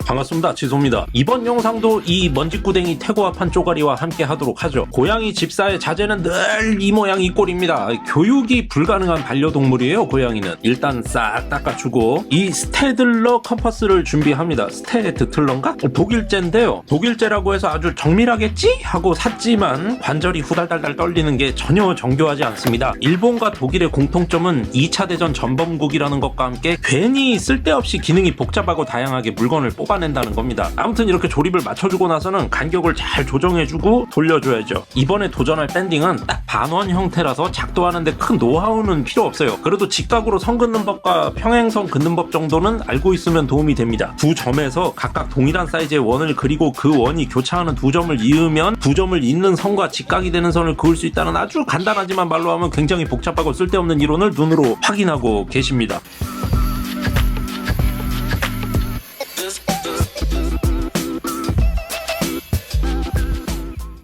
반갑습니다. 지소입니다. 이번 영상도 이 먼지구덩이 태고화판 쪼가리와 함께 하도록 하죠. 고양이 집사의 자제는 늘 이 모양 이 꼴입니다. 교육이 불가능한 반려동물이에요. 고양이는 일단 싹 닦아주고 이 스테들러 컴퍼스를 준비합니다. 스테드틀러인가? 독일제인데요. 독일제라고 해서 아주 정밀하겠지? 하고 샀지만 관절이 후달달달 떨리는 게 전혀 정교하지 않습니다. 일본과 독일의 공통점은 2차 대전 전범국이라는 것과 함께 괜히 쓸데없이 기능이 복잡하고 다양하게 물건을 뽑아낸다는 겁니다. 아무튼 이렇게 조립을 맞춰주고 나서는 간격을 잘 조정해주고 돌려줘야죠. 이번에 도전할 밴딩은 딱 반원 형태라서 작도하는데 큰 노하우는 필요 없어요. 그래도 직각으로 선 긋는 법과 평행선 긋는 법 정도는 알고 있으면 도움이 됩니다. 두 점에서 각각 동일한 사이즈의 원을 그리고 그 원이 교차하는 두 점을 이으면 두 점을 잇는 선과 직각이 되는 선을 그을 수 있다는 아주 간단하지만 말로 하면 굉장히 복잡하고 쓸데없는 이론을 눈으로 확인하고 계십니다.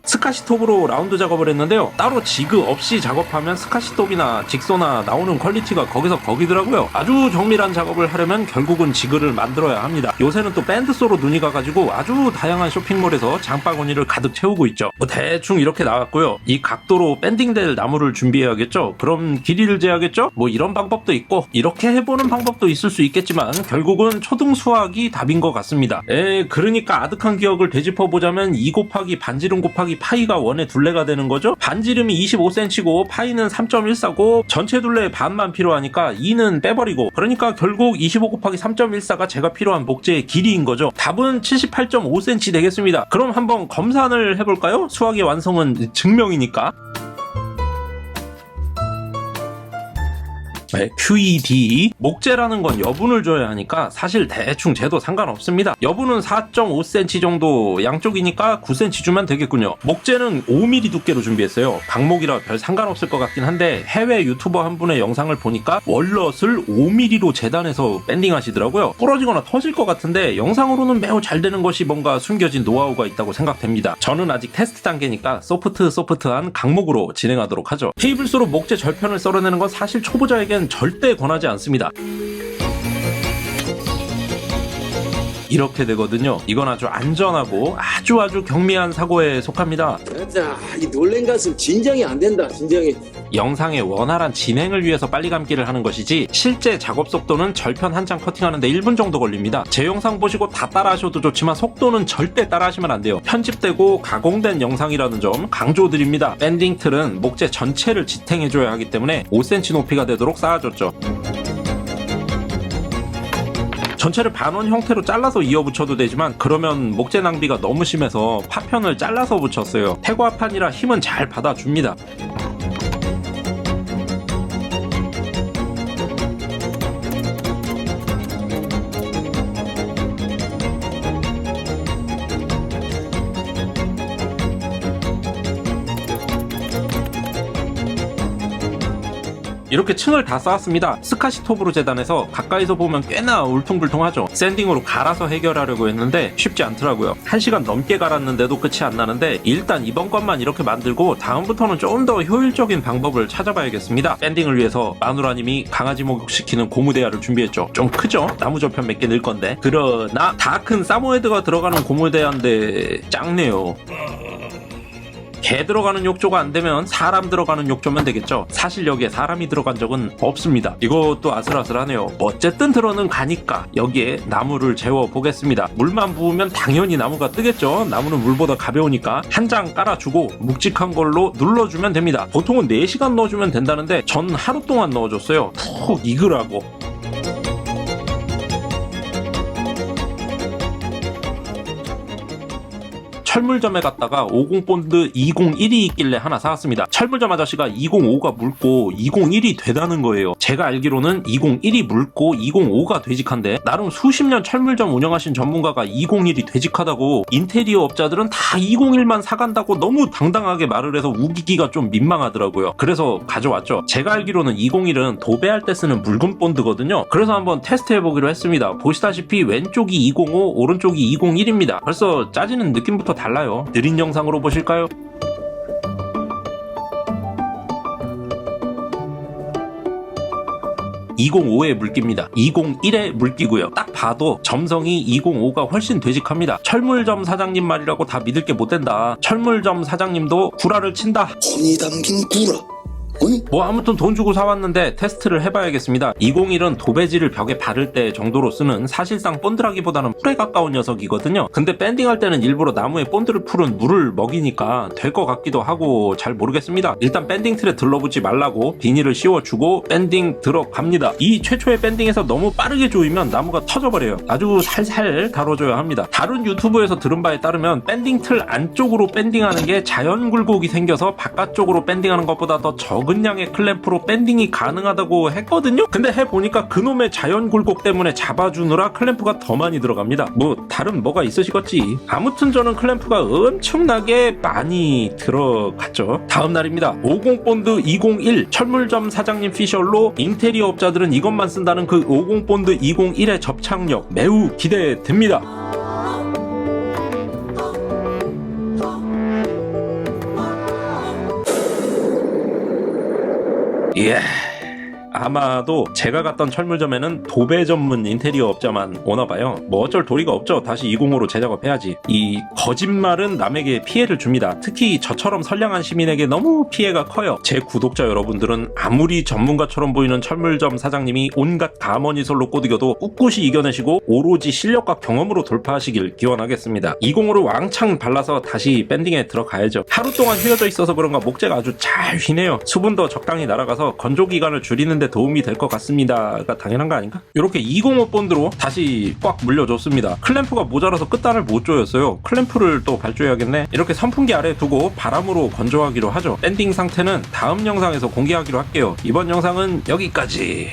스카시톱으로 라운드 작업을 했는데요. 따로 지그 없이 작업하면 스카시톱이나 직소나 나오는 퀄리티가 거기서 거기더라고요. 아주 정밀한 작업을 하려면 결국은 지그를 만들어야 합니다. 요새는 또 밴드소로 눈이 가가지고 아주 다양한 쇼핑몰에서 장바구니를 가득 채우고 있죠. 대충 이렇게 나왔고요. 이 각도로 밴딩될 나무를 준비해야겠죠. 그럼 길이를 재야겠죠. 이런 방법도 있고 이렇게 해보는 방법도 있을 수 있겠지만 결국은 초등수학이 답인 것 같습니다. 그러니까 아득한 기억을 되짚어보자면 2 곱하기 반지름 곱하기 파이가 원의 둘레가 되는 거죠. 반지름이 25cm고 파이는 3.14고 전체 둘레의 반만 필요하니까 2는 빼버리고, 그러니까 결국 25 곱하기 3.14가 제가 필요한 목재의 길이인 거죠. 답은 78.5cm 되겠습니다. 그럼 한번 검산을 해볼까요? 수학의 완성은 증명이니까. QED 목재라는 건 여분을 줘야 하니까 사실 대충 재도 상관없습니다. 여분은 4.5cm 정도 양쪽이니까 9cm 주면 되겠군요. 목재는 5mm 두께로 준비했어요. 강목이라 별 상관없을 것 같긴 한데 해외 유튜버 한 분의 영상을 보니까 월넛을 5mm로 재단해서 밴딩 하시더라고요. 부러지거나 터질 것 같은데 영상으로는 매우 잘 되는 것이 뭔가 숨겨진 노하우가 있다고 생각됩니다. 저는 아직 테스트 단계니까 소프트한 강목으로 진행하도록 하죠. 테이블소로 목재 절편을 썰어내는 건 사실 초보자에겐 절대 권하지 않습니다. 이렇게 되거든요. 이건 아주 안전하고 아주 경미한 사고에 속합니다. 이 놀란 것은 진정이 안 된다. 진정이. 영상의 원활한 진행을 위해서 빨리 감기를 하는 것이지 실제 작업 속도는 절편 한 장 커팅하는데 1분 정도 걸립니다. 제 영상 보시고 다 따라하셔도 좋지만 속도는 절대 따라하시면 안 돼요. 편집되고 가공된 영상이라는 점 강조드립니다. 밴딩 틀은 목재 전체를 지탱해줘야 하기 때문에 5cm 높이가 되도록 쌓아줬죠. 전체를 반원 형태로 잘라서 이어 붙여도 되지만 그러면 목재 낭비가 너무 심해서 파편을 잘라서 붙였어요. 태고화판이라 힘은 잘 받아줍니다. 이렇게 층을 다 쌓았습니다. 스카시톱으로 재단해서 가까이서 보면 꽤나 울퉁불퉁하죠. 샌딩으로 갈아서 해결하려고 했는데 쉽지 않더라고요. 1시간 넘게 갈았는데도 끝이 안 나는데 일단 이번 것만 이렇게 만들고 다음부터는 좀 더 효율적인 방법을 찾아봐야겠습니다. 밴딩을 위해서 마누라님이 강아지 목욕시키는 고무대야를 준비했죠. 좀 크죠? 나무 저편 몇 개 넣을 건데. 그러나 다 큰 사모예드가 들어가는 고무대야인데 작네요. 개 들어가는 욕조가 안 되면 사람 들어가는 욕조면 되겠죠. 사실 여기에 사람이 들어간 적은 없습니다. 이것도 아슬아슬하네요. 어쨌든 들어는 가니까 여기에 나무를 재워 보겠습니다. 물만 부으면 당연히 나무가 뜨겠죠. 나무는 물보다 가벼우니까 한 장 깔아주고 묵직한 걸로 눌러주면 됩니다. 보통은 4시간 넣어주면 된다는데 전 하루 동안 넣어줬어요. 푹 익으라고. 철물점에 갔다가 50 본드 201이 있길래 하나 사왔습니다. 철물점 아저씨가 205가 묽고 201이 되다는 거예요. 제가 알기로는 201이 묽고 205가 되직한데 나름 수십 년 철물점 운영하신 전문가가 201이 되직하다고 인테리어 업자들은 다 201만 사간다고 너무 당당하게 말을 해서 우기기가 좀 민망하더라고요. 그래서 가져왔죠. 제가 알기로는 201은 도배할 때 쓰는 묽은 본드거든요. 그래서 한번 테스트해보기로 했습니다. 보시다시피 왼쪽이 205, 오른쪽이 201입니다. 벌써 짜지는 느낌부터 달라요. 느린 영상으로 보실까요? (205의) 물기입니다. 201의 물기고요. 딱 봐도 점성이 205가 훨씬 되직합니다. 철물점 사장님 말이라고 다 믿을 게 못 된다. 철물점 사장님도 구라를 친다. 혼이 담긴 구라. 뭐 아무튼 돈 주고 사왔는데 테스트를 해봐야겠습니다. 201은 도배지를 벽에 바를 때 정도로 쓰는 사실상 본드라기보다는 풀에 가까운 녀석이거든요. 근데 밴딩할 때는 일부러 나무에 본드를 풀은 물을 먹이니까 될 것 같기도 하고 잘 모르겠습니다. 일단 밴딩 틀에 들러붙지 말라고 비닐을 씌워주고 밴딩 들어갑니다. 이 최초의 밴딩에서 너무 빠르게 조이면 나무가 터져버려요. 아주 살살 다뤄줘야 합니다. 다른 유튜브에서 들은 바에 따르면 밴딩 틀 안쪽으로 밴딩하는 게 자연 굴곡이 생겨서 바깥쪽으로 밴딩하는 것보다 더 적은 양의 클램프로 밴딩이 가능하다고 했거든요. 근데 해보니까 그놈의 자연 굴곡 때문에 잡아주느라 클램프가 더 많이 들어갑니다. 뭐 다른 뭐가 있으시겠지. 아무튼 저는 클램프가 엄청나게 많이 들어갔죠. 다음 날입니다. 50 본드 201 철물점 사장님 피셜로 인테리어 업자들은 이것만 쓴다는 그 50 본드 201의 접착력 매우 기대됩니다. 예. 아마도 제가 갔던 철물점에는 도배 전문 인테리어 업자만 오나봐요. 뭐 어쩔 도리가 없죠. 다시 205로 재작업해야지. 이 거짓말은 남에게 피해를 줍니다. 특히 저처럼 선량한 시민에게 너무 피해가 커요. 제 구독자 여러분들은 아무리 전문가처럼 보이는 철물점 사장님이 온갖 가머니설로 꼬드겨도 꿋꿋이 이겨내시고 오로지 실력과 경험으로 돌파하시길 기원하겠습니다. 205를 왕창 발라서 다시 밴딩에 들어가야죠. 하루 동안 휘어져 있어서 그런가 목재가 아주 잘 휘네요. 수분도 적당히 날아가서 건조 기간을 줄이는데 도움이 될 것 같습니다가 당연한 거 아닌가? 이렇게 205 본드로 다시 꽉 물려줬습니다. 클램프가 모자라서 끝단을 못 조였어요. 클램프를 또 발조해야겠네. 이렇게 선풍기 아래에 두고 바람으로 건조하기로 하죠. 밴딩 상태는 다음 영상에서 공개하기로 할게요. 이번 영상은 여기까지.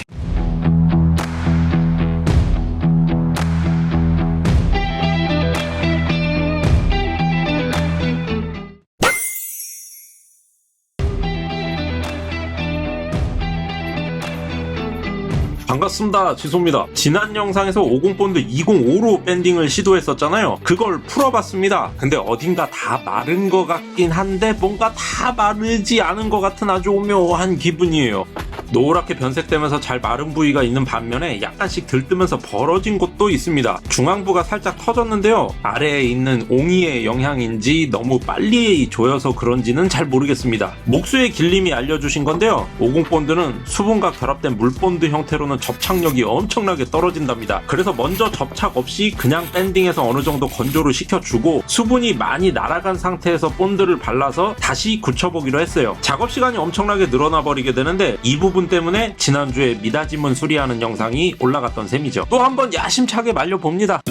반갑습니다. 지소입니다. 지난 영상에서 50 본드 205로 밴딩을 시도했었잖아요. 그걸 풀어봤습니다. 근데 어딘가 다 마른 것 같긴 한데 뭔가 다 마르지 않은 것 같은 아주 오묘한 기분이에요. 노랗게 변색되면서 잘 마른 부위가 있는 반면에 약간씩 들뜨면서 벌어진 곳도 있습니다. 중앙부가 살짝 터졌는데요. 아래에 있는 옹이의 영향인지 너무 빨리 조여서 그런지는 잘 모르겠습니다. 목수의 길림이 알려주신 건데요. 50 본드는 수분과 결합된 물본드 형태로는 접착력이 엄청나게 떨어진답니다. 그래서 먼저 접착 없이 그냥 밴딩해서 어느 정도 건조를 시켜주고 수분이 많이 날아간 상태에서 본드를 발라서 다시 굳혀보기로 했어요. 작업 시간이 엄청나게 늘어나 버리게 되는데 이 부분 때문에 지난주에 미닫이문 수리하는 영상이 올라갔던 셈이죠. 또 한번 야심차게 말려봅니다.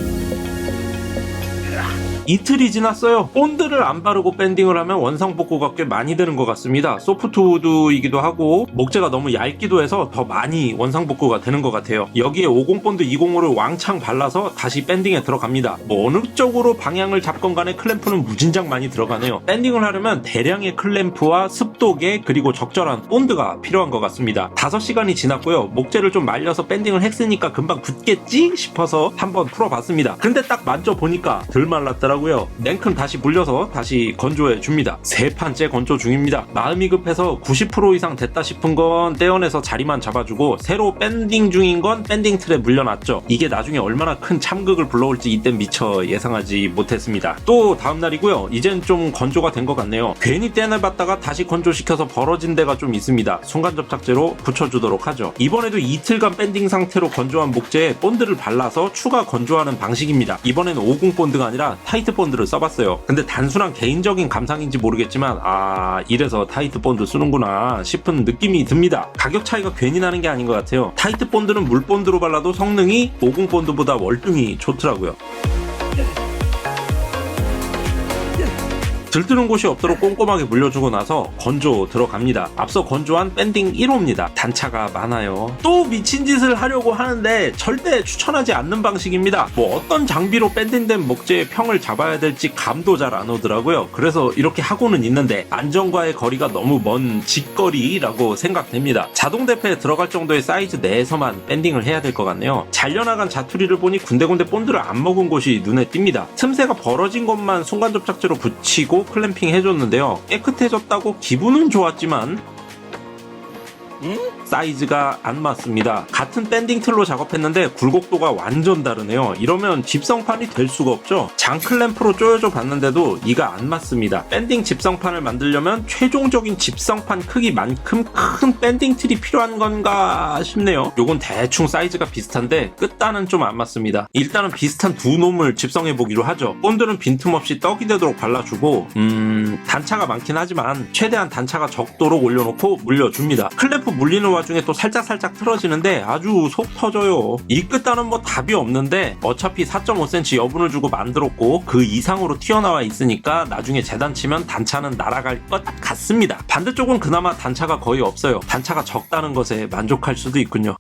이틀이 지났어요. 본드를 안 바르고 밴딩을 하면 원상복구가 꽤 많이 되는 것 같습니다. 소프트우드이기도 하고 목재가 너무 얇기도 해서 더 많이 원상복구가 되는 것 같아요. 여기에 50 본드 205를 왕창 발라서 다시 밴딩에 들어갑니다. 뭐 어느 쪽으로 방향을 잡건 간에 클램프는 무진장 많이 들어가네요. 밴딩을 하려면 대량의 클램프와 습도계 그리고 적절한 본드가 필요한 것 같습니다. 5시간이 지났고요. 목재를 좀 말려서 밴딩을 했으니까 금방 굳겠지 싶어서 한번 풀어봤습니다. 근데 딱 만져보니까 덜 말랐더라고요. 냉큼 다시 물려서 다시 건조해 줍니다. 3판째 건조 중입니다. 마음이 급해서 90% 이상 됐다 싶은 건 떼어내서 자리만 잡아주고 새로 밴딩 중인 건 밴딩 틀에 물려놨죠. 이게 나중에 얼마나 큰 참극을 불러올지 이땐 미처 예상하지 못했습니다. 또 다음날이고요. 이젠 좀 건조가 된 것 같네요. 괜히 떼내봤다가 다시 건조시켜서 벌어진 데가 좀 있습니다. 순간 접착제로 붙여주도록 하죠. 이번에도 이틀간 밴딩 상태로 건조한 목재에 본드를 발라서 추가 건조하는 방식입니다. 이번에는 50 본드가 아니라 타이트 본드를 써봤어요. 근데 단순한 개인적인 감상인지 모르겠지만 이래서 타이트 본드 쓰는구나 싶은 느낌이 듭니다. 가격 차이가 괜히 나는 게 아닌 것 같아요. 타이트 본드는 물 본드로 발라도 성능이 50 본드보다 월등히 좋더라고요. 들뜨는 곳이 없도록 꼼꼼하게 물려주고 나서 건조 들어갑니다. 앞서 건조한 밴딩 1호입니다. 단차가 많아요. 또 미친 짓을 하려고 하는데 절대 추천하지 않는 방식입니다. 뭐 어떤 장비로 밴딩된 목재의 평을 잡아야 될지 감도 잘 안 오더라고요. 그래서 이렇게 하고는 있는데 안전과의 거리가 너무 먼 직거리라고 생각됩니다. 자동 대패에 들어갈 정도의 사이즈 내에서만 밴딩을 해야 될 것 같네요. 잘려나간 자투리를 보니 군데군데 본드를 안 먹은 곳이 눈에 띕니다. 틈새가 벌어진 것만 순간 접착제로 붙이고 클램핑 해줬는데요. 깨끗해졌다고 기분은 좋았지만 사이즈가 안 맞습니다. 같은 밴딩 틀로 작업했는데 굴곡도가 완전 다르네요. 이러면 집성판이 될 수가 없죠. 장클램프로 조여줘 봤는데도 이가 안 맞습니다. 밴딩 집성판을 만들려면 최종적인 집성판 크기만큼 큰 밴딩 틀이 필요한 건가 싶네요. 요건 대충 사이즈가 비슷한데 끝단은 좀 안 맞습니다. 일단은 비슷한 두 놈을 집성해보기로 하죠. 본드는 빈틈없이 떡이 되도록 발라주고 단차가 많긴 하지만 최대한 단차가 적도록 올려놓고 물려줍니다. 클램프 물리는 와중에 또 살짝 틀어지는데 아주 속 터져요. 이 끝단은 뭐 답이 없는데 어차피 4.5cm 여분을 주고 만들었고 그 이상으로 튀어나와 있으니까 나중에 재단치면 단차는 날아갈 것 같습니다. 반대쪽은 그나마 단차가 거의 없어요. 단차가 적다는 것에 만족할 수도 있군요.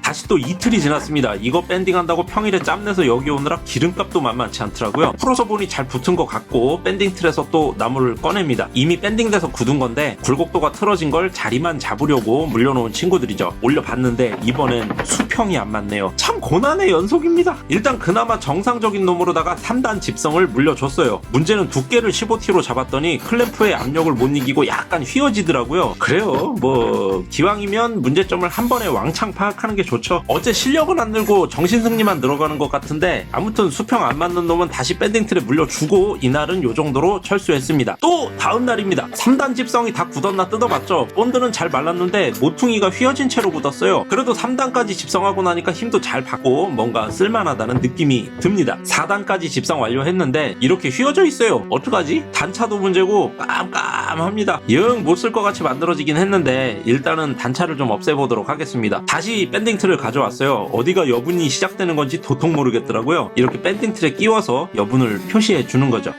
다시 또 이틀이 지났습니다. 이거 밴딩한다고 평일에 짬내서 여기 오느라 기름값도 만만치 않더라고요. 풀어서 보니 잘 붙은 것 같고 밴딩 틀에서 또 나무를 꺼냅니다. 이미 밴딩돼서 굳은 건데 굴곡도가 틀어진 걸 자리만 잡으려고 물려놓은 친구들이죠. 올려봤는데 이번엔 수평이 안 맞네요. 참 고난의 연속입니다. 일단 그나마 정상적인 놈으로다가 3단 집성을 물려줬어요. 문제는 두께를 15T로 잡았더니 클램프의 압력을 못 이기고 약간 휘어지더라고요. 그래요. 뭐 기왕이면 문제점을 한 번에 왕창 파악하는 게 좋죠. 어째 실력은 안 늘고 정신승리만 늘어가는 것 같은데 아무튼 수평 안 맞는 놈은 다시 밴딩 틀에 물려주고 이날은 요 정도로 철수했습니다. 또 다음 날입니다. 3단 집성이 다 굳었나 뜯어봤죠. 본드는 잘 말랐는데 모퉁이가 휘어진 채로 굳었어요. 그래도 3단까지 집성하고 나니까 힘도 잘 받고 뭔가 쓸만하다는 느낌이 듭니다. 4단까지 집성 완료했는데 이렇게 휘어져 있어요. 어떡하지? 단차도 문제고 깜깜합니다. 영 못 쓸 것 같이 만들어지긴 했는데 일단은 단차를 좀 없애보도록 하겠습니다. 다시 밴딩 틀을 가져왔어요. 어디가 여분이 시작되는 건지 도통 모르겠더라고요. 이렇게 밴딩 틀에 끼워서 여분을 표시해 주는 거죠.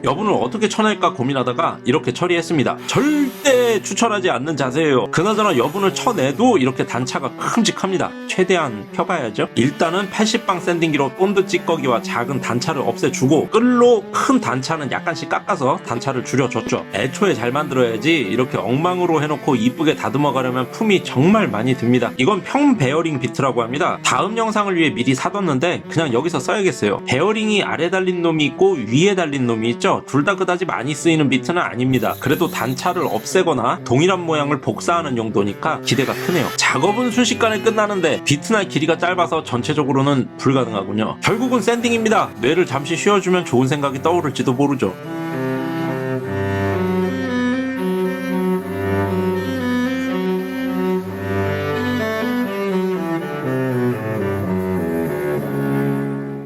여분을 어떻게 쳐낼까 고민하다가 이렇게 처리했습니다. 절대 추천하지 않는 자세예요. 그나저나 여분을 쳐내도 이렇게 단차가 큼직합니다. 최대한 펴봐야죠. 일단은 80방 샌딩기로 본드 찌꺼기와 작은 단차를 없애주고 끌로 큰 단차는 약간씩 깎아서 단차를 줄여줬죠. 애초에 잘 만들어야지 이렇게 엉망으로 해놓고 이쁘게 다듬어 가려면 품이 정말 많이 듭니다. 이건 평 베어링 비트라고 합니다. 다음 영상을 위해 미리 사뒀는데 그냥 여기서 써야겠어요. 베어링이 아래 달린 놈이 있고 위에 달린 놈이 있죠. 둘 다 그다지 많이 쓰이는 비트는 아닙니다. 그래도 단차를 없애거나 동일한 모양을 복사하는 용도니까 기대가 크네요. 작업은 순식간에 끝나는데 비트날 길이가 짧아서 전체적으로는 불가능하군요. 결국은 샌딩입니다. 뇌를 잠시 쉬어주면 좋은 생각이 떠오를지도 모르죠.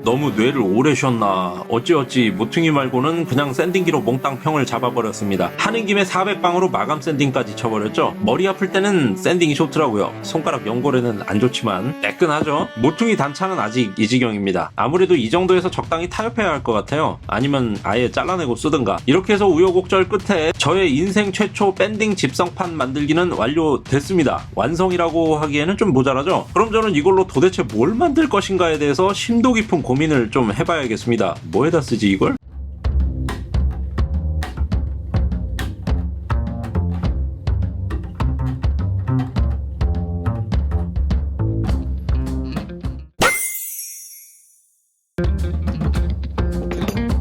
너무 뇌를 오래 쉬었나 어찌어찌 모퉁이 말고는 그냥 샌딩기로 몽땅 평을 잡아버렸습니다. 하는 김에 400방으로 마감 샌딩까지 쳐버렸죠. 머리 아플 때는 샌딩이 좋더라고요. 손가락 연골에는 안 좋지만 매끈하죠. 모퉁이 단차는 아직 이 지경입니다. 아무래도 이 정도에서 적당히 타협해야 할 것 같아요. 아니면 아예 잘라내고 쓰든가. 이렇게 해서 우여곡절 끝에 저의 인생 최초 밴딩 집성판 만들기는 완료됐습니다. 완성이라고 하기에는 좀 모자라죠. 그럼 저는 이걸로 도대체 뭘 만들 것인가에 대해서 심도 깊은 고민을 좀 해봐야겠습니다. 뭐에다 쓰지 이걸?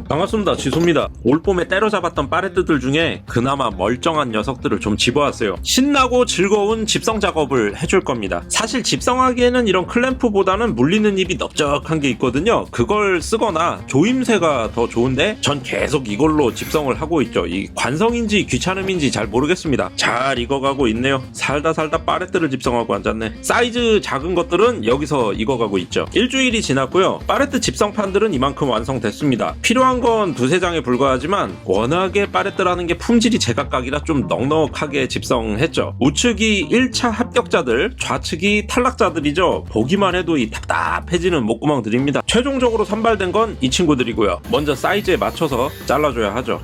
반갑습니다. 지소입니다. 올봄에 때려잡았던 파레트들 중에 그나마 멀쩡한 녀석들을 좀 집어왔어요. 신나고 즐거운 집성 작업을 해줄 겁니다. 사실 집성하기에는 이런 클램프보다는 물리는 잎이 넓적한 게 있거든요. 그걸 쓰거나 조임새가 더 좋은데 전 계속 이걸로 집성을 하고 있죠. 이 관성인지 귀찮음인지 잘 모르겠습니다. 잘 익어가고 있네요. 살다 파레트를 집성하고 앉았네. 사이즈 작은 것들은 여기서 익어가고 있죠. 일주일이 지났고요. 파레트 집성판들은 이만큼 완성됐습니다. 필요한 건 건 두세 장에 불과하지만 워낙에 파레트라는 게 품질이 제각각이라 좀 넉넉하게 집성했죠. 우측이 1차 합격자들, 좌측이 탈락자들이죠. 보기만 해도 이 답답해지는 목구멍들입니다. 최종적으로 선발된 건 이 친구들이고요. 먼저 사이즈에 맞춰서 잘라줘야 하죠.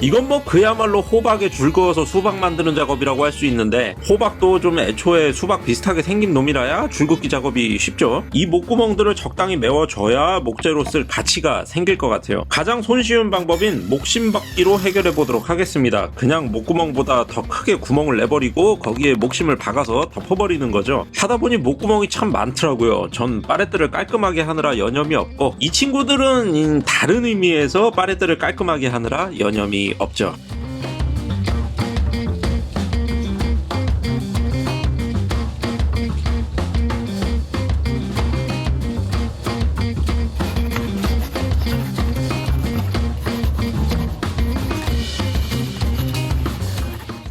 이건 뭐 그야말로 호박에 줄 그어서 수박 만드는 작업이라고 할 수 있는데, 호박도 좀 애초에 수박 비슷하게 생긴 놈이라야 줄 긋기 작업이 쉽죠. 이 목구멍들을 적당히 메워줘야 목재로 쓸 가치가 생길 것 같아요. 가장 손쉬운 방법인 목심박기로 해결해 보도록 하겠습니다. 그냥 목구멍보다 더 크게 구멍을 내버리고 거기에 목심을 박아서 덮어버리는 거죠. 하다 보니 목구멍이 참 많더라고요. 전 파레트를 깔끔하게 하느라 여념이 없고, 이 친구들은 다른 의미에서 파레트를 깔끔하게 하느라 여념이 없죠.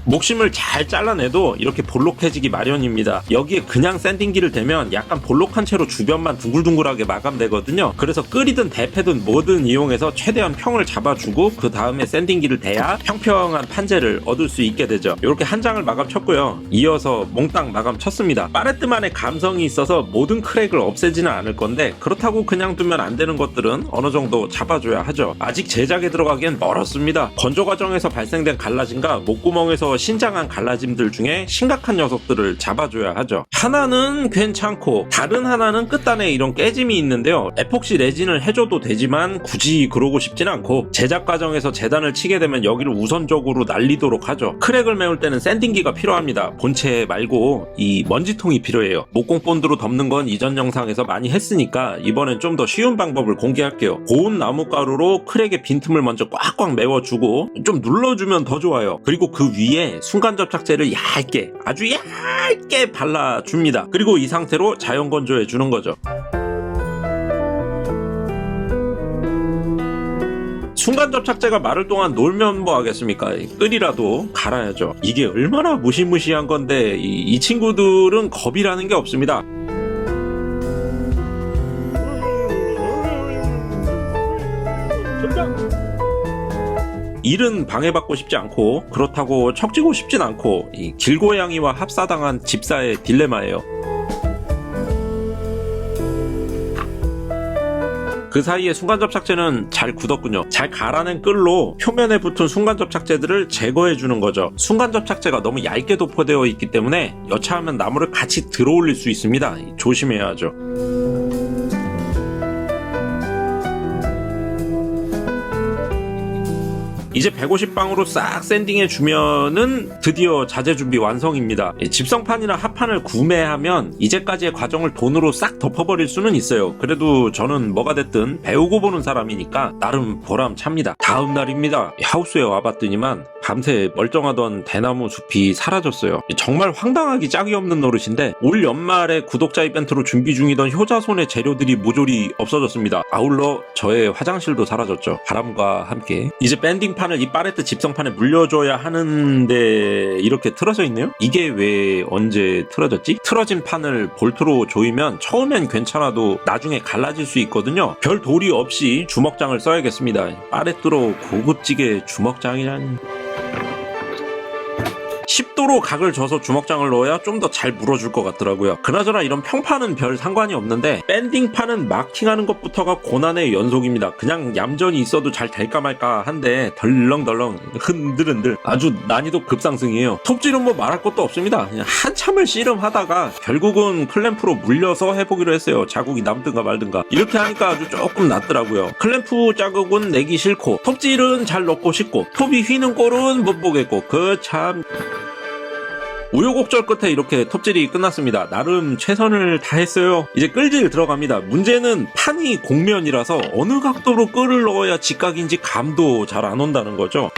목심을 잘 잘라내도 이렇게 볼록해지기 마련입니다. 여기에 그냥 샌딩기를 대면 약간 볼록한 채로 주변만 둥글둥글하게 마감되거든요. 그래서 끓이든 대패든 뭐든 이용해서 최대한 평을 잡아주고 그 다음에 샌딩기를 대야 평평한 판재를 얻을 수 있게 되죠. 이렇게 한 장을 마감 쳤고요. 이어서 몽땅 마감 쳤습니다. 파레트만의 감성이 있어서 모든 크랙을 없애지는 않을 건데, 그렇다고 그냥 두면 안 되는 것들은 어느 정도 잡아줘야 하죠. 아직 제작에 들어가기엔 멀었습니다. 건조 과정에서 발생된 갈라짐과 목구멍에서 신장한 갈라짐들 중에 심각한 녀석들을 잡아줘야 하죠. 하나는 괜찮고 다른 하나는 끝단에 이런 깨짐이 있는데요. 에폭시 레진을 해줘도 되지만 굳이 그러고 싶진 않고, 제작 과정에서 재단을 치게 되면 여기를 우선적으로 날리도록 하죠. 크랙을 메울 때는 샌딩기가 필요합니다. 본체 말고 이 먼지통이 필요해요. 목공 본드로 덮는 건 이전 영상에서 많이 했으니까 이번엔 좀 더 쉬운 방법을 공개할게요. 고운 나무가루로 크랙의 빈틈을 먼저 꽉꽉 메워주고 좀 눌러주면 더 좋아요. 그리고 그 위에 순간 접착제를 얇게, 아주 얇게 발라줍니다. 그리고 이 상태로 자연 건조해 주는 거죠. 순간 접착제가 마를 동안 놀면 뭐 하겠습니까? 끈이라도 갈아야죠. 이게 얼마나 무시무시한 건데 이 친구들은 겁이라는 게 없습니다. 일은 방해받고 싶지 않고, 그렇다고 척지고 싶진 않고, 이 길고양이와 합사당한 집사의 딜레마예요. 그 사이에 순간접착제는 잘 굳었군요. 잘 갈아낸 끌로 표면에 붙은 순간접착제들을 제거해주는 거죠. 순간접착제가 너무 얇게 도포되어 있기 때문에 여차하면 나무를 같이 들어올릴 수 있습니다. 조심해야 하죠. 이제 150방으로 싹 샌딩해주면은 드디어 자재 준비 완성입니다. 집성판이나 합판을 구매하면 이제까지의 과정을 돈으로 싹 덮어버릴 수는 있어요. 그래도 저는 뭐가 됐든 배우고 보는 사람이니까 나름 보람찹니다. 다음 날입니다. 하우스에 와봤더니만 밤새 멀쩡하던 대나무 숲이 사라졌어요. 정말 황당하기 짝이 없는 노릇인데, 올 연말에 구독자 이벤트로 준비 중이던 효자손의 재료들이 모조리 없어졌습니다. 아울러 저의 화장실도 사라졌죠. 바람과 함께. 이제 밴딩판을 이 파레트 집성판에 물려줘야 하는데 이렇게 틀어져 있네요? 이게 왜 언제 틀어졌지? 틀어진 판을 볼트로 조이면 처음엔 괜찮아도 나중에 갈라질 수 있거든요. 별 도리 없이 주먹장을 써야겠습니다. 파레트로 고급지게 주먹장이라니. 10도로 각을 져서 주먹장을 넣어야 좀 더 잘 물어줄 것 같더라고요. 그나저나 이런 평판은 별 상관이 없는데, 밴딩판은 마킹하는 것부터가 고난의 연속입니다. 그냥 얌전히 있어도 잘 될까 말까 한데 덜렁덜렁 흔들흔들 아주 난이도 급상승이에요. 톱질은 뭐 말할 것도 없습니다. 그냥 한참을 씨름하다가 결국은 클램프로 물려서 해보기로 했어요. 자국이 남든가 말든가. 이렇게 하니까 아주 조금 낫더라고요. 클램프 자국은 내기 싫고, 톱질은 잘 넣고 싶고, 톱이 휘는 꼴은 못 보겠고, 그 참... 우여곡절 끝에 이렇게 톱질이 끝났습니다. 나름 최선을 다했어요. 이제 끌질 들어갑니다. 문제는 판이 곡면이라서 어느 각도로 끌을 넣어야 직각인지 감도 잘 안 온다는 거죠.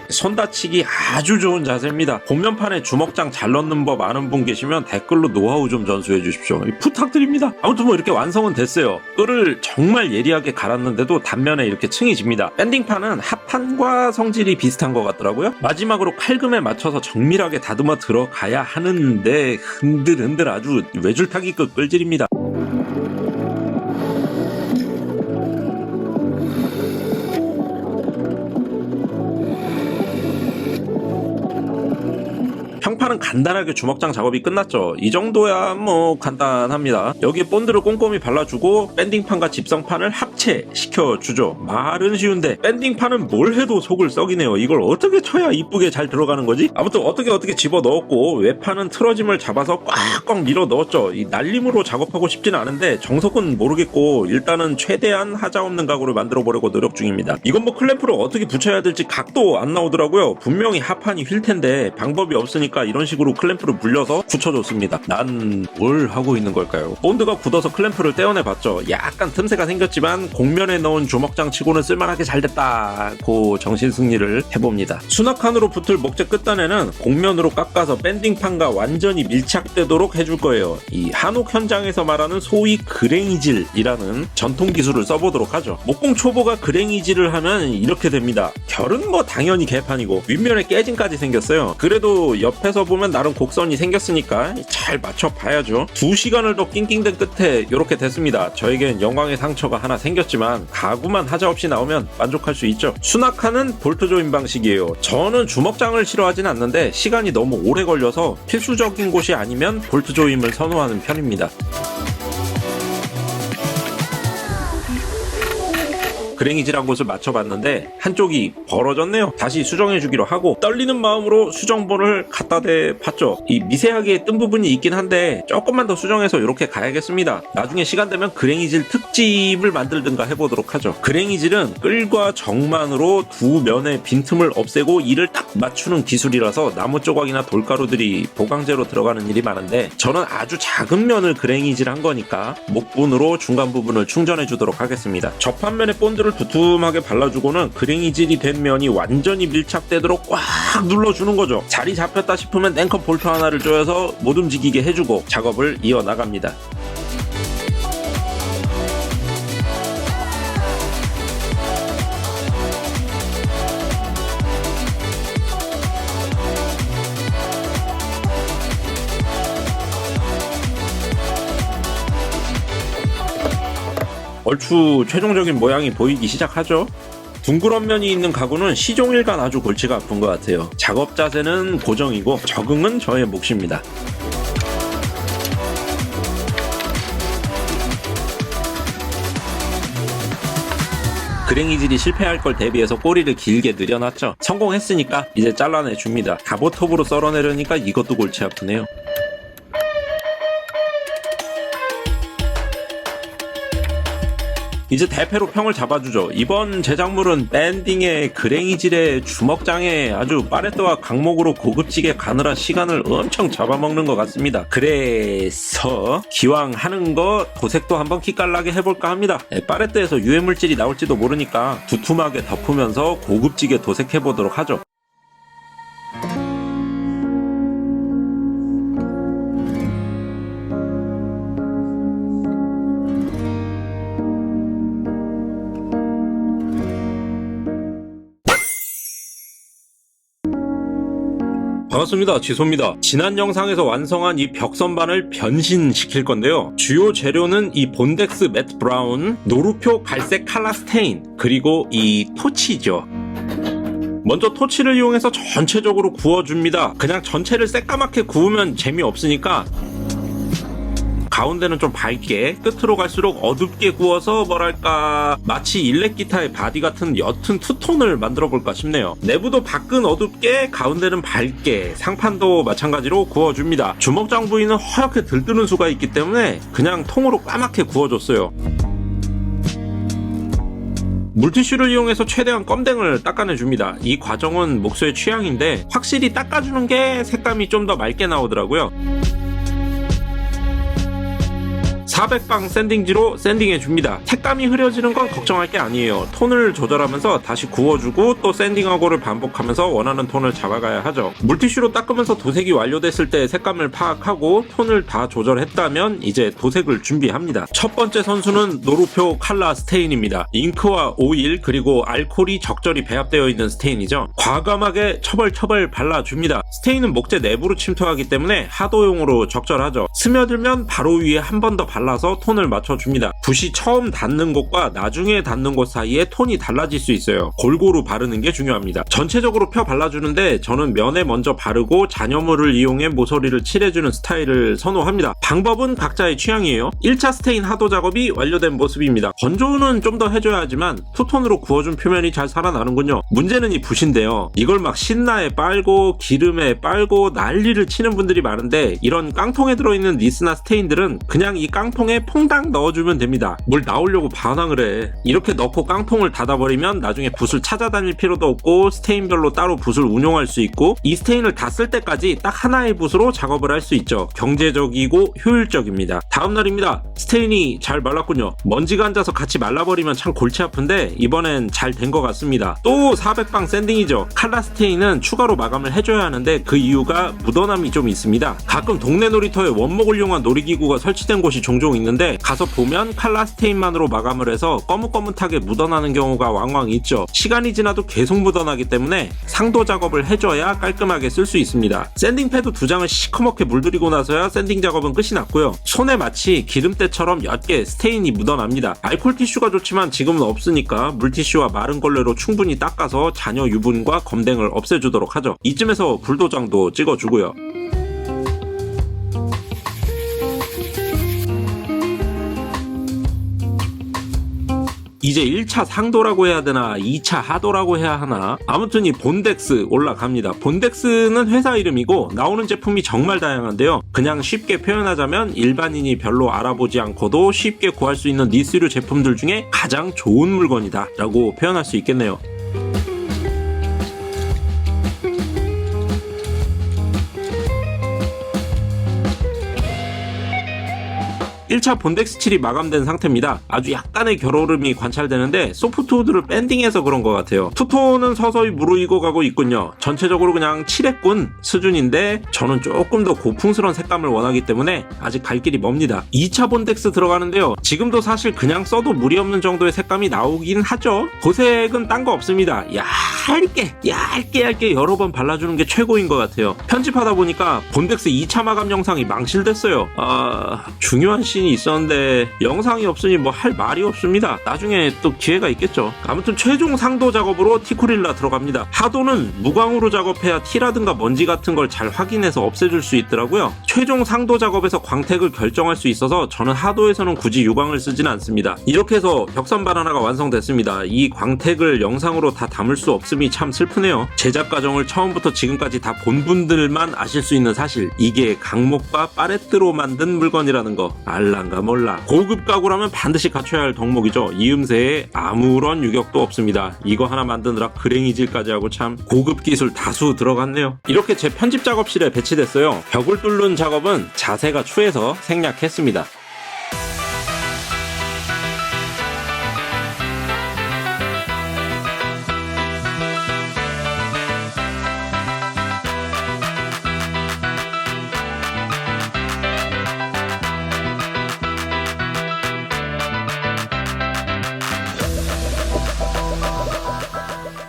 손 다치기 아주 좋은 자세입니다. 복면판에 주먹장 잘 넣는 법 아는 분 계시면 댓글로 노하우 좀 전수해 주십시오. 부탁드립니다. 아무튼 뭐 이렇게 완성은 됐어요. 끈을 정말 예리하게 갈았는데도 단면에 이렇게 층이 집니다. 밴딩판은 합판과 성질이 비슷한 것 같더라고요. 마지막으로 칼금에 맞춰서 정밀하게 다듬어 들어가야 하는데 흔들흔들 아주 외줄타기급 끌질입니다. 평판은 간단하게 주먹장 작업이 끝났죠. 이 정도야 뭐 간단합니다. 여기에 본드를 꼼꼼히 발라주고 밴딩판과 집성판을 합체시켜주죠. 말은 쉬운데 밴딩판은 뭘 해도 속을 썩이네요. 이걸 어떻게 쳐야 이쁘게 잘 들어가는 거지? 아무튼 어떻게 집어넣었고 외판은 틀어짐을 잡아서 꽉꽉 밀어 넣었죠. 이 날림으로 작업하고 싶진 않은데 정석은 모르겠고 일단은 최대한 하자없는 각오를 만들어 보려고 노력 중입니다. 이건 뭐 클램프를 어떻게 붙여야 될지 각도 안 나오더라고요. 분명히 합판이 휠 텐데 방법이 없으니까 이런 식으로 클램프를 물려서 붙여줬습니다. 난 뭘 하고 있는 걸까요? 본드가 굳어서 클램프를 떼어내봤죠. 약간 틈새가 생겼지만 곡면에 넣은 주먹장 치고는 쓸만하게 잘 됐다고 정신승리를 해봅니다. 수납칸으로 붙을 목재 끝단에는 곡면으로 깎아서 밴딩판과 완전히 밀착되도록 해줄 거예요. 이 한옥 현장에서 말하는 소위 그랭이질이라는 전통 기술을 써보도록 하죠. 목공 초보가 그랭이질을 하면 이렇게 됩니다. 결은 뭐 당연히 개판이고 윗면에 깨짐까지 생겼어요. 그래도 옆에서 보면 나름 곡선이 생겼으니까 잘 맞춰봐야죠. 2시간을 더 낑낑댄 끝에 이렇게 됐습니다. 저에겐 영광의 상처가 하나 생겼지만 가구만 하자없이 나오면 만족할 수 있죠. 수납칸은 볼트 조임 방식이에요. 저는 주먹장을 싫어하진 않는데 시간이 너무 오래 걸려서 필수적인 곳이 아니면 볼트 조임을 선호하는 편입니다. 그랭이질한 곳을 맞춰봤는데 한쪽이 벌어졌네요. 다시 수정해주기로 하고 떨리는 마음으로 수정본을 갖다 대봤죠. 이 미세하게 뜬 부분이 있긴 한데 조금만 더 수정해서 이렇게 가야겠습니다. 나중에 시간 되면 그랭이질 특집을 만들든가 해보도록 하죠. 그랭이질은 끌과 정만으로 두 면의 빈틈을 없애고 이를 딱 맞추는 기술이라서 나무 조각이나 돌가루들이 보강제로 들어가는 일이 많은데 저는 아주 작은 면을 그랭이질한 거니까 목분으로 중간 부분을 충전해주도록 하겠습니다. 접합면에 본드를 두툼하게 발라주고는 그랭이질이 된 면이 완전히 밀착되도록 꽉 눌러주는 거죠. 자리 잡혔다 싶으면 앵커 볼트 하나를 조여서 못 움직이게 해주고 작업을 이어나갑니다. 얼추 최종적인 모양이 보이기 시작하죠. 둥그런 면이 있는 가구는 시종일관 아주 골치가 아픈 것 같아요. 작업 자세는 고정이고 적응은 저의 몫입니다. 그랭이질이 실패할 걸 대비해서 꼬리를 길게 늘여놨죠. 성공했으니까 이제 잘라내줍니다. 갑오톱으로 썰어내려니까 이것도 골치 아프네요. 이제 대패로 평을 잡아주죠. 이번 제작물은 밴딩에 그랭이질에 주먹장에 아주 파레트와 강목으로 고급지게 가느라 시간을 엄청 잡아먹는 것 같습니다. 그래서 기왕 하는 거 도색도 한번 기깔나게 해볼까 합니다. 파레트에서 유해물질이 나올지도 모르니까 두툼하게 덮으면서 고급지게 도색해보도록 하죠. 반갑습니다. 지소입니다. 지난 영상에서 완성한 이 벽선반을 변신시킬 건데요. 주요 재료는 이 본덱스 매트 브라운, 노루표 갈색 칼라 스테인, 그리고 이 토치죠. 먼저 토치를 이용해서 전체적으로 구워줍니다. 그냥 전체를 새까맣게 구우면 재미없으니까 가운데는 좀 밝게, 끝으로 갈수록 어둡게 구워서 뭐랄까 마치 일렉 기타의 바디 같은 옅은 투톤을 만들어 볼까 싶네요. 내부도 밖은 어둡게, 가운데는 밝게, 상판도 마찬가지로 구워줍니다. 주먹장 부위는 허옇게 들뜨는 수가 있기 때문에 그냥 통으로 까맣게 구워줬어요. 물티슈를 이용해서 최대한 껌댕을 닦아내줍니다. 이 과정은 목소의 취향인데 확실히 닦아주는 게 색감이 좀 더 맑게 나오더라고요. 400방 샌딩지로 샌딩해줍니다. 색감이 흐려지는 건 걱정할 게 아니에요. 톤을 조절하면서 다시 구워주고 또 샌딩하고를 반복하면서 원하는 톤을 잡아가야 하죠. 물티슈로 닦으면서 도색이 완료됐을 때 색감을 파악하고 톤을 다 조절했다면 이제 도색을 준비합니다. 첫 번째 선수는 노루표 칼라 스테인입니다. 잉크와 오일 그리고 알코올이 적절히 배합되어 있는 스테인이죠. 과감하게 처벌 발라줍니다. 스테인은 목재 내부로 침투하기 때문에 하도용으로 적절하죠. 스며들면 바로 위에 한 번 더 발라서 톤을 맞춰줍니다. 붓이 처음 닿는 곳과 나중에 닿는 곳 사이에 톤이 달라질 수 있어요. 골고루 바르는 게 중요합니다. 전체적으로 펴 발라주는데 저는 면에 먼저 바르고 잔여물을 이용해 모서리를 칠해주는 스타일을 선호합니다. 방법은 각자의 취향이에요. 1차 스테인 하도 작업이 완료된 모습입니다. 건조는 좀 더 해줘야 하지만 투톤으로 구워준 표면이 잘 살아나는군요. 문제는 이 붓인데요. 이걸 막 신나에 빨고 기름에 빨고 난리를 치는 분들이 많은데 이런 깡통에 들어있는 니스나 스테인들은 그냥 이 깡통에 퐁당 넣어주면 됩니다. 뭘 나오려고 반항을 해. 이렇게 넣고 깡통을 닫아버리면 나중에 붓을 찾아다닐 필요도 없고 스테인별로 따로 붓을 운용할 수 있고 이 스테인을 다 쓸 때까지 딱 하나의 붓으로 작업을 할 수 있죠. 경제적이고 효율적입니다. 다음날입니다. 스테인이 잘 말랐군요. 먼지가 앉아서 같이 말라버리면 참 골치 아픈데 이번엔 잘 된 것 같습니다. 또 400방 샌딩이죠. 칼라 스테인은 추가로 마감을 해줘야 하는데 그 이유가 묻어남이 좀 있습니다. 가끔 동네 놀이터에 원목을 이용한 놀이기구가 설치된 곳이 종종 있는데 가서 보면 칼라 스테인만으로 마감을 해서 거뭇거뭇하게 묻어나는 경우가 왕왕 있죠. 시간이 지나도 계속 묻어나기 때문에 상도 작업을 해줘야 깔끔하게 쓸 수 있습니다. 샌딩 패드 2장을 시커멓게 물들이고 나서야 샌딩 작업은 끝이 났고요. 손에 마치 기름때처럼 옅게 스테인이 묻어납니다. 알코올 티슈가 좋지만 지금은 없으니까 물티슈와 마른 걸레로 충분히 닦아서 잔여 유분과 검댕을 없애주도록 하죠. 이쯤에서 불도장도 찍어주고요. 이제 1차 상도라고 해야 되나 2차 하도라고 해야 하나 아무튼 이 본덱스 올라갑니다. 본덱스는 회사 이름이고 나오는 제품이 정말 다양한데요. 그냥 쉽게 표현하자면 일반인이 별로 알아보지 않고도 쉽게 구할 수 있는 니스류 제품들 중에 가장 좋은 물건이다 라고 표현할 수 있겠네요. (1차) 본덱스 칠이 마감된 상태입니다. 아주 약간의 결오름이 관찰되는데 소프트우드를 밴딩해서 그런 것 같아요. 투톤은 서서히 무르익어 가고 있군요. 전체적으로 그냥 칠했군 수준인데 저는 조금 더 고풍스러운 색감을 원하기 때문에 아직 갈 길이 멉니다. 2차 본덱스 들어가는데요. 지금도 사실 그냥 써도 무리 없는 정도의 색감이 나오긴 하죠. 고색은 딴 거 없습니다. 얇게 여러 번 발라주는 게 최고인 것 같아요. 편집하다 보니까 본덱스 2차 마감 영상이 망실됐어요. 중요한 씬이 있었는데 영상이 없으니 뭐 할 말이 없습니다. 나중에 또 기회가 있겠죠. 아무튼 최종 상도 작업으로 티쿠릴라 들어갑니다. 하도는 무광으로 작업해야 티라든가 먼지 같은 걸 잘 확인해서 없애줄 수 있더라고요. 최종 상도 작업에서 광택을 결정할 수 있어서 저는 하도에서는 굳이 유광을 쓰진 않습니다. 이렇게 해서 벽선반 하나가 완성됐습니다. 이 광택을 영상으로 다 담을 수 없음이 참 슬프네요. 제작 과정을 처음부터 지금까지 다 본 분들만 아실 수 있는 사실, 이게 강목과 파레트로 만든 물건이라는 거 알란가 몰라. 고급 가구라면 반드시 갖춰야 할 덕목이죠. 이음새에 아무런 유격도 없습니다. 이거 하나 만드느라 그랭이질까지 하고 참 고급 기술 다수 들어갔네요. 이렇게 제 편집 작업실에 배치됐어요. 벽을 뚫는 작업은 자세가 추해서 생략했습니다.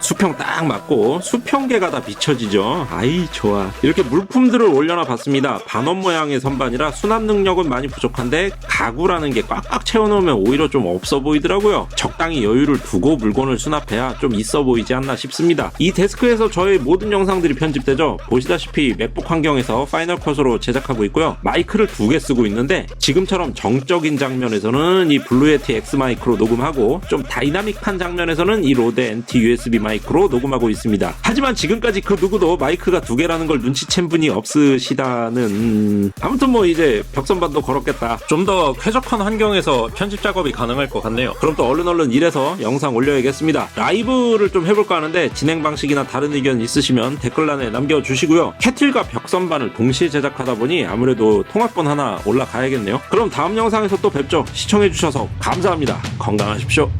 수평 딱 맞고 수평계가 다 비춰지죠. 아이 좋아. 이렇게 물품들을 올려놔 봤습니다. 반원 모양의 선반이라 수납 능력은 많이 부족한데 가구라는 게 꽉꽉 채워놓으면 오히려 좀 없어 보이더라고요. 적당히 여유를 두고 물건을 수납해야 좀 있어 보이지 않나 싶습니다. 이 데스크에서 저의 모든 영상들이 편집되죠. 보시다시피 맥북 환경에서 파이널 컷으로 제작하고 있고요. 마이크를 2개 쓰고 있는데 지금처럼 정적인 장면에서는 이 블루 예티 X 마이크로 녹음하고 좀 다이나믹한 장면에서는 이 로데 NT USB 마이크 마이크로 녹음하고 있습니다. 하지만 지금까지 그 누구도 마이크가 2개라는 걸 눈치챈 분이 없으시다는 아무튼 뭐 이제 벽선반도 걸었겠다. 좀 더 쾌적한 환경에서 편집 작업이 가능할 것 같네요. 그럼 또 얼른 일해서 영상 올려야겠습니다. 라이브를 좀 해볼까 하는데 진행 방식이나 다른 의견 있으시면 댓글란에 남겨주시고요. 캐틀과 벽선반을 동시에 제작하다 보니 아무래도 통합본 하나 올라가야겠네요. 그럼 다음 영상에서 또 뵙죠. 시청해주셔서 감사합니다. 건강하십시오.